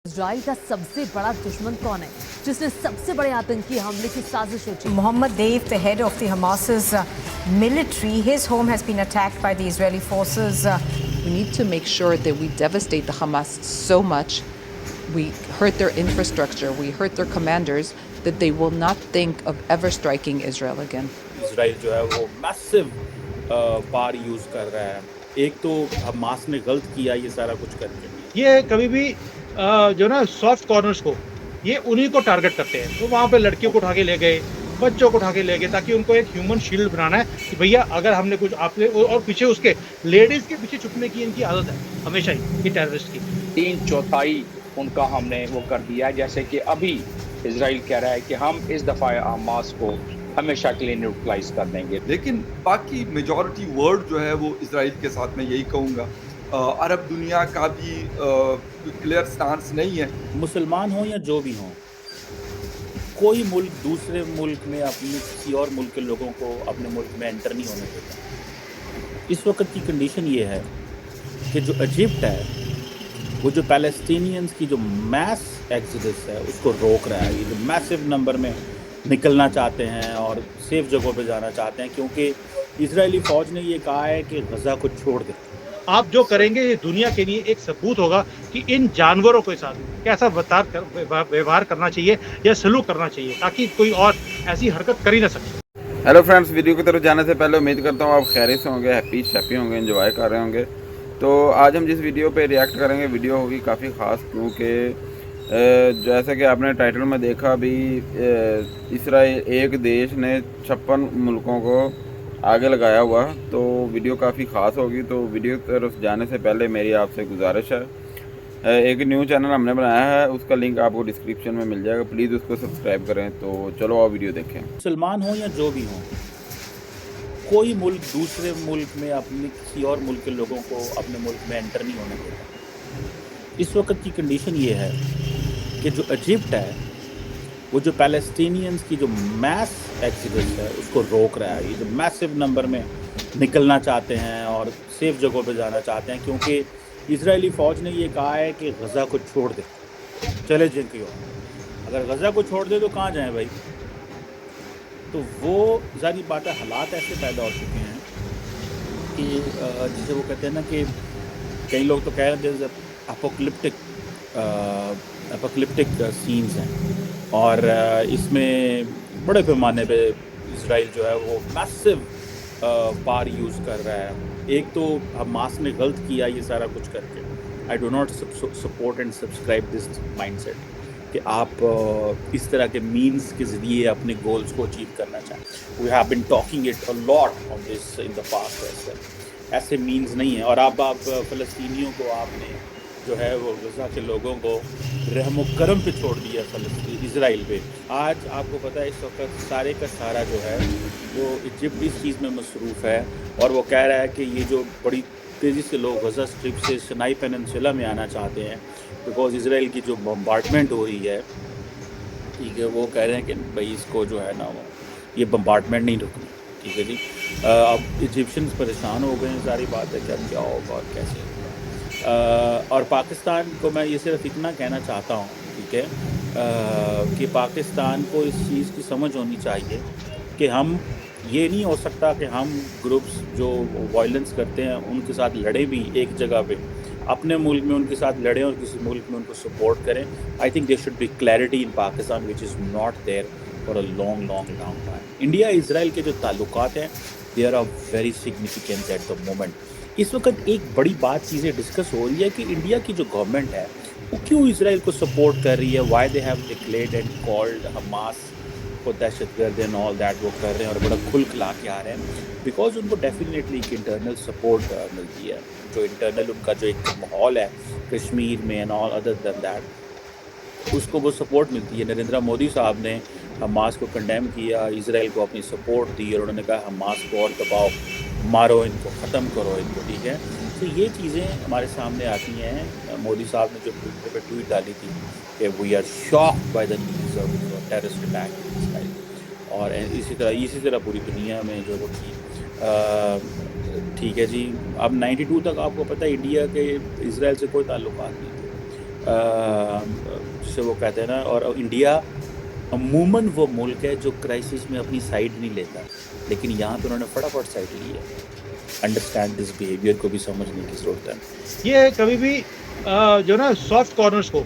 Israel का सबसे बड़ा दुश्मन कौन है जिसने सबसे बड़े आतंकी हमले की साजिश रची? Mohammed Deif, the head of the Hamas's military, his home has been attacked by the Israeli forces. We need to make sure that we devastate the Hamas so much, we hurt their infrastructure, we hurt their commanders, that they will not think of ever striking Israel again. Israel जो है वो massive पार use कर रहा है। एक तो Hamas ने गलत किया ये सारा कुछ करके। ये कभी भी जो ना सॉफ्ट कॉर्नर्स को ये उन्हीं को टारगेट करते हैं। तो वहाँ पे लड़कियों को उठा के ले गए, बच्चों को उठा के ले गए, ताकि उनको एक ह्यूमन शील्ड बनाना है कि भैया अगर हमने कुछ आपने, और पीछे उसके लेडीज के पीछे छुपने की इनकी आदत है हमेशा ही, ये टेररिस्ट की। 3/4 उनका हमने वो कर दिया है। जैसे कि अभी इजराइल कह रहा है कि हम इस दफ़ा हमास को हमेशा के लिए न्यूट्रलाइज कर देंगे। लेकिन बाकी मेजॉरिटी वर्ल्ड जो है वो इजराइल के साथ में यही कहूँगा। अरब दुनिया का भी क्लियर स्टांस नहीं है। मुसलमान हो या जो भी हो, कोई मुल्क दूसरे मुल्क में अपने किसी और मुल्क के लोगों को अपने मुल्क में एंटर नहीं होने देता। इस वक्त की कंडीशन ये है कि जो इजिप्ट है वो जो पैलेस्टीनियंस की जो मैस एक्सोडस है उसको रोक रहा है। ये जो मैसिव नंबर में निकलना चाहते हैं और सेफ जगहों पे जाना चाहते हैं, क्योंकि इजरायली फ़ौज ने ये कहा है कि गज़ा को छोड़ दे। आप जो करेंगे ये दुनिया के लिए एक सबूत होगा कि इन जानवरों के साथ कैसा व्यवहार करना चाहिए या सलूक करना चाहिए, ताकि कोई और ऐसी हरकत कर ही ना सके। हेलो फ्रेंड्स, वीडियो की तरफ जाने से पहले उम्मीद करता हूँ आप खैरियत से होंगे, हैप्पी होंगे, एंजॉय कर रहे होंगे। तो आज हम जिस वीडियो पे रिएक्ट करेंगे, वीडियो होगी काफ़ी ख़ास, क्योंकि जैसा कि आपने टाइटल में देखा भी, इसराइल एक देश ने 56 मुल्कों को आगे लगाया हुआ। तो वीडियो काफ़ी ख़ास होगी। तो वीडियो की तरफ जाने से पहले मेरी आपसे गुजारिश है, एक न्यू चैनल हमने बनाया है, उसका लिंक आपको डिस्क्रिप्शन में मिल जाएगा, प्लीज़ उसको सब्सक्राइब करें। तो चलो आओ वीडियो देखें। मुसलमान हो या जो भी हो, कोई मुल्क दूसरे मुल्क में अपने किसी और मुल्क के लोगों को अपने मुल्क में एंटर नहीं होने देता। इस वक्त की कंडीशन ये है कि जो इजिप्ट है वो जो पैलेस्टीनियंस की जो मैस एक्सोडस है उसको रोक रहा है। ये जो मैसिव नंबर में निकलना चाहते हैं और सेफ जगहों पे जाना चाहते हैं, क्योंकि इजरायली फ़ौज ने ये कहा है कि गज़ा को छोड़ दे, चले जिन की ओर। अगर गज़ा को छोड़ दे तो कहाँ जाएं भाई? तो वो ज़ाहिर बात है, हालात ऐसे पैदा हो चुके हैं कि जिसे वो कहते हैं ना कि कई लोग तो कह रहे हैं एपोकलिप्टिक सीन्स हैं, और इसमें बड़े पैमाने पे इजराइल जो है वो मैसिव पार यूज़ कर रहा है। एक तो हमास ने गलत किया ये सारा कुछ करके। I do not support and subscribe this mindset कि आप इस तरह के मीन्स के ज़रिए अपने गोल्स को अचीव करना चाहें। We have been talking it a lot on this in the past. ऐसे मीन्स नहीं हैं। और आप फ़लस्तीनियों को आपने जो है वो गज़ा के लोगों को रहम करम पे छोड़ दिया इजराइल पे। आज आपको पता है इस वक्त सारे का सारा जो है वो इजिप्ट इस चीज़ में मसरूफ़ है, और वो कह रहा है कि ये जो बड़ी तेज़ी से लोग गज़ा स्ट्रिप से सिनाई पेनिनसुला में आना चाहते हैं, बिकॉज इजराइल की जो बम्बार्टमेंट हो रही है, ठीक है, वो कह रहे हैं कि भाई इसको जो है ना वो ये बम्बार्टमेंट नहीं रुकनी, ठीक है जी। अब इजिप्शियंस परेशान हो गए हैं, सारी बात है कि अब क्या होगा और कैसे होगा। और पाकिस्तान को मैं ये सिर्फ इतना कहना चाहता हूँ, ठीक है, कि पाकिस्तान को इस चीज़ की समझ होनी चाहिए कि हम ये नहीं हो सकता कि हम ग्रुप्स जो वायलेंस करते हैं उनके साथ लड़े भी एक जगह पे, अपने मुल्क में उनके साथ लड़ें और किसी मुल्क में उनको सपोर्ट करें। I think there should be clarity in Pakistan which is not there for a long time. India Israel के जो ताल्लुकात हैं they are very significant at the moment. इस वक्त एक बड़ी बात चीज़ें डिस्कस हो रही है कि इंडिया की जो गवर्नमेंट है वो क्यों इजराइल को सपोर्ट कर रही है, why they have declared and called Hamas को दहशतगर्द एंड ऑल दैट, वो कर रहे हैं और बड़ा खुल खिला के आ रहे हैं, बिकॉज उनको डेफिनेटली एक इंटरनल सपोर्ट मिलती है। जो इंटरनल उनका जो एक माहौल है कश्मीर में and all other than that, उसको वो सपोर्ट मिलती है। नरेंद्र मोदी साहब ने हमास को कंडेम किया, इजराइल को अपनी सपोर्ट दी, और उन्होंने कहा हमास को और दबाओ, मारो इनको, ख़त्म करो इनको, ठीक है। तो ये चीज़ें हमारे सामने आती हैं। मोदी साहब ने जो ट्विटर पे ट्वीट डाली थी कि we are shocked by the news of terrorist attack in Israel, और इसी तरह पूरी दुनिया में जो वो थी, ठीक है जी। अब 92 तक आपको पता है इंडिया के इजराइल से कोई ताल्लुकात नहीं थे। जिसे वो कहते हैं ना, और इंडिया अमूमन वो मुल्क है जो क्राइसिस में अपनी साइड नहीं लेता, लेकिन यहाँ पे उन्होंने फटाफट साइड ली है। अंडरस्टैंड दिस बिहेवियर को भी समझने की ज़रूरत है। ये कभी भी जो ना सॉफ्ट कॉर्नर्स को,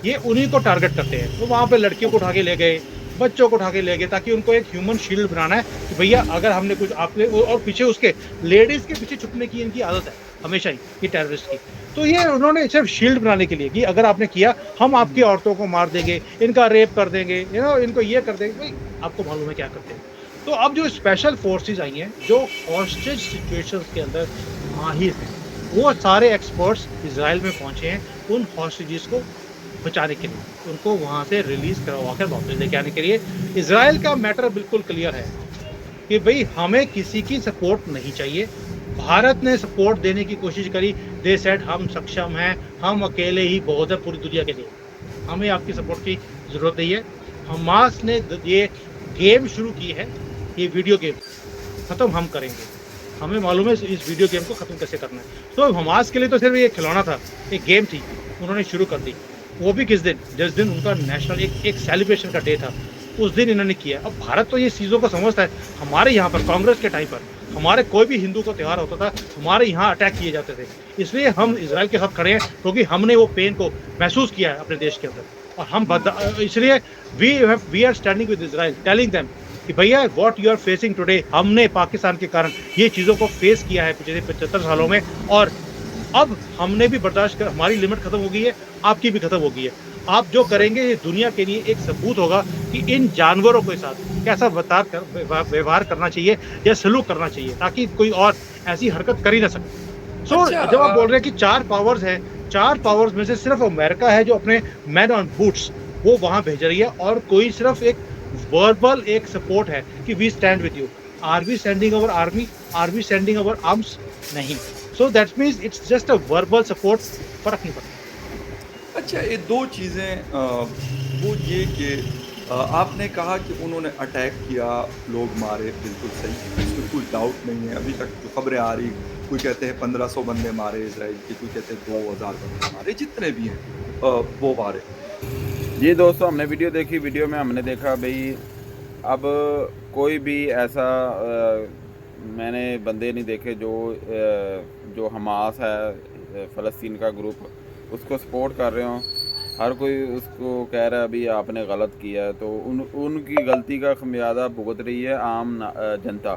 ये उन्हीं को टारगेट करते हैं। तो वहाँ पे लड़कियों को उठा के ले गए, बच्चों को उठा के ले गए, ताकि उनको एक ह्यूमन शील्ड बनाना है कि भैया अगर हमने कुछ आपने, और पीछे उसके लेडीज के पीछे छुपने की इनकी आदत है हमेशा ही, ये टेररिस्ट की। तो ये उन्होंने सिर्फ शील्ड बनाने के लिए कि अगर आपने किया हम आपकी औरतों को मार देंगे, इनका रेप कर देंगे, इनको ये कर देंगे। भाई आपको मालूम है क्या करते हैं। तो अब जो स्पेशल फोर्सेस आई हैं जो हॉस्टेज सिचुएशंस के अंदर माहिर हैं, वो सारे एक्सपर्ट्स इजराइल में पहुंचे हैं उन हॉस्टेजेस को बचाने के लिए, उनको वहां से रिलीज करवा कर वापस लेके आने के लिए। इजराइल का मैटर बिल्कुल क्लियर है कि भाई हमें किसी की सपोर्ट नहीं चाहिए। भारत ने सपोर्ट देने की कोशिश करी, दे सेड हम सक्षम हैं, हम अकेले ही बहुत है पूरी दुनिया के लिए, हमें आपकी सपोर्ट की जरूरत नहीं है। हमास ने ये गेम शुरू की है, ये वीडियो गेम खत्म हम करेंगे, हमें मालूम है इस वीडियो गेम को खत्म कैसे करना है। तो हमास के लिए तो सिर्फ ये खिलौना था, एक गेम थी, उन्होंने शुरू कर दी। वो भी किस दिन, जिस दिन उनका नेशनल एक सेलिब्रेशन का डे था, उस दिन इन्होंने किया। अब भारत तो ये चीज़ों को समझता है। हमारे यहाँ पर कांग्रेस के टाइम पर हमारे कोई भी हिंदू का त्यौहार होता था, हमारे यहाँ अटैक किए जाते थे। इसलिए हम इजराइल के साथ खड़े हैं, क्योंकि हमने वो पेन को महसूस किया है अपने देश के अंदर। और हम इसलिए we are standing with Israel, telling them कि भैया what you are facing today, हमने पाकिस्तान के कारण ये चीज़ों को फेस किया है पिछले 75 सालों में, और अब हमने भी बर्दाश्त कर, हमारी लिमिट खत्म हो गई है, आपकी भी खत्म हो गई है। आप जो करेंगे ये दुनिया के लिए एक सबूत होगा कि इन जानवरों के साथ कैसा व्यवहार करना चाहिए या सलूक करना चाहिए, ताकि कोई और ऐसी हरकत कर ही ना सके। जब आप बोल रहे हैं कि 4 पावर्स हैं, 4 पावर्स में से सिर्फ अमेरिका है जो अपने मैन ऑन बूट्स वो वहां भेज रही है, और कोई सिर्फ एक वर्बल एक सपोर्ट है कि we stand with you. Are we sending our army, are we sending our arms? नहीं। So that means it's just a verbal support, फर्क नहीं पड़ता। अच्छा, ये 2 चीज़ें वो ये कि आपने कहा कि उन्होंने अटैक किया, लोग मारे, बिल्कुल सही, इसमें कोई डाउट नहीं है। अभी तक जो खबरें आ रही, कोई कहते हैं 1500 बंदे मारे इजराइल के, कोई कहते हैं 2000 बंदे मारे, जितने भी हैं वो मारे। जी दोस्तों, हमने वीडियो देखी, वीडियो में हमने देखा भाई अब कोई भी ऐसा मैंने बंदे नहीं देखे जो हमास है फ़लस्तीन का ग्रुप, उसको सपोर्ट कर रहे हों। हर कोई उसको कह रहा है अभी आपने गलत किया है, तो उनकी गलती का खमियाजा भुगत रही है आम जनता,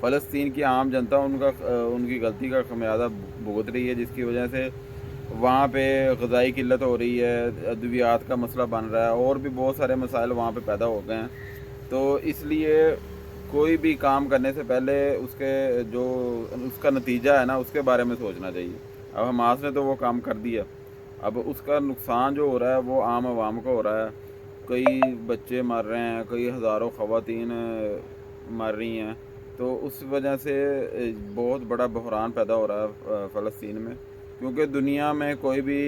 फ़लस्तीन की आम जनता उनकी गलती का खमियाजा भुगत रही है, जिसकी वजह से वहाँ पे ग़िज़ाई किल्लत हो रही है, अद्वियात का मसला बन रहा है, और भी बहुत सारे मसाइल वहाँ पे पैदा हो गए हैं। तो इसलिए कोई भी काम करने से पहले उसका नतीजा है ना, उसके बारे में सोचना चाहिए। अब हमास ने तो वो काम कर दिया, अब उसका नुकसान जो हो रहा है वो आम आवाम का हो रहा है। कई बच्चे मर रहे हैं, कई हज़ारों ख़वातीन मर रही हैं, तो उस वजह से बहुत बड़ा बहरान पैदा हो रहा है फ़लस्तीन में, क्योंकि दुनिया में कोई भी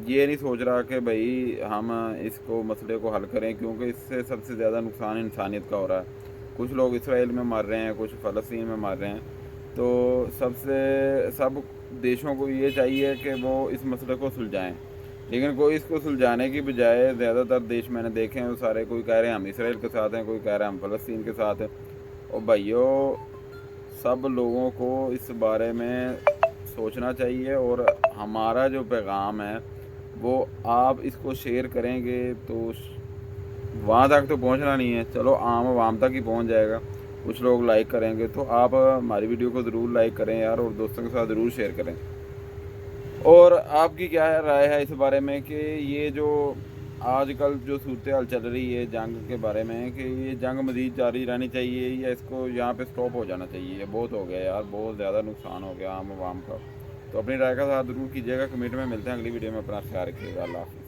ये नहीं सोच रहा कि भाई हम इसको मसले को हल करें, क्योंकि इससे सबसे ज़्यादा नुकसान इंसानियत का हो रहा है। कुछ लोग इसराइल में मर रहे हैं, कुछ फ़लस्तीन में मर रहे हैं। तो सब देशों को ये चाहिए कि वो इस मसले को सुलझाएं, लेकिन कोई इसको सुलझाने की बजाय ज़्यादातर देश मैंने देखे हैं वो सारे, कोई कह रहे हैं हम इसराइल के साथ हैं, कोई कह रहे हैं हम फ़लस्तीन के साथ हैं। और भाइयों, सब लोगों को इस बारे में सोचना चाहिए, और हमारा जो पैगाम है वो आप इसको शेयर करेंगे तो वहाँ तक तो पहुँचना नहीं है, चलो आम आवाम तक ही पहुँच जाएगा, कुछ लोग लाइक करेंगे। तो आप हमारी वीडियो को ज़रूर लाइक करें यार, और दोस्तों के साथ ज़रूर शेयर करें। और आपकी क्या राय है इस बारे में कि ये जो आजकल जो सूरत हाल चल रही है जंग के बारे में, कि ये जंग मज़ीद जारी रहनी चाहिए या इसको यहाँ पे स्टॉप हो जाना चाहिए? बहुत हो गया यार, बहुत ज़्यादा नुकसान हो गया आम आवाम का। तो अपनी राय का साथ ज़रूर कीजिएगा, कमेंट में। मिलते हैं अगली वीडियो में, अपना ख्याल रखिएगा। अल्लाह हाफ़िज़।